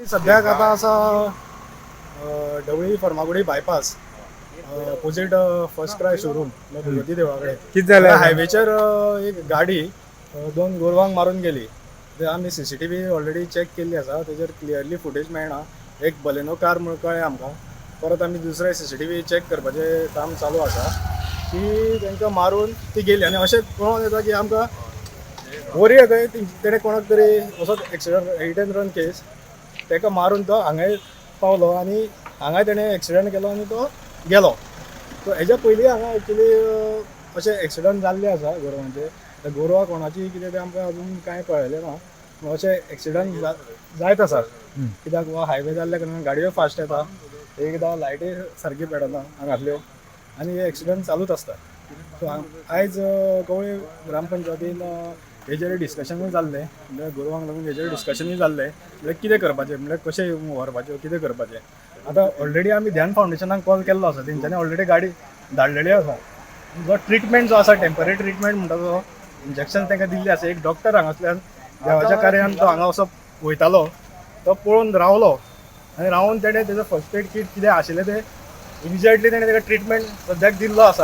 सद्याक आतां आसा ढवळी Farmagudi bypass opposite first cry showroom Bhagwati Deola कडेन कितें जालें? हायवेचेर एक गाडी दोन गोरवांक मारून गेली. ते आमी CCTV ऑलरेडी चॅक केल्ली आसा, तेजेर क्लियरली फुटेज मेळना. एक बलेनो कार म्हूण कळ्ळें आमकां. परत आमी दुसरे CCTV चॅक करपाचें काम चालू आसा की तांकां मारून ती गेली. आनी अशें कळोन येता की आमकां वरी येता तेणें कोणाक तरी असोच एक्सिडंट हिट एंड रन केस ताका मारून तो हांगा पावलो आनी हांगा तेणें एक्सिडंट केलो आनी तो गेलो. सो हेज्या पयलीं हांगा एक्चुली अशे एक्सिडंट जाल्ले आसा गोरवांचे. गोरवां कोणाची कितें तें आमकां अजून कांय कळयलें ना. पूण अशे एक्सिडंट जायत आसा कित्याक हो हायवे जाल्ल्या कारणान गाडयो फास्ट येता, एकदां लायटी सारकी पेटना हांगासल्यो आनी हे एक्सिडंट चालूच आसता. सो आयज कवळी ग्रामपंचायतीन हेजेर डिस्कशनूय जाल्लें, म्हणजे गोरवांक लागून हेजेर डिस्कशनूय जाल्लें म्हणजे कितें करपाचें, म्हणजे कशें व्हरपाचें कितें करपाचें. आतां ऑलरेडी आमी ध्यान फावंडेशनाक कॉल केल्लो आसा, तेंच्यांनी ऑलरेडी गाडी धाडलेली आसा. जो ट्रिटमेंट जो आसा टेम्पररी ट्रिटमेंट म्हणटा तो इंजेक्शन तांकां दिल्लें आसा. एक डॉक्टर हांगासल्यान देवाच्या कार्यान तो हांगा असो वयतालो, तो पळोवन रावलो आनी रावन तेणें तेजो फर्स्ट एड कीट कितें आशिल्लें तें इमिजिएटली तेणें ताका ट्रिटमेंट सद्याक दिल्लो आसा.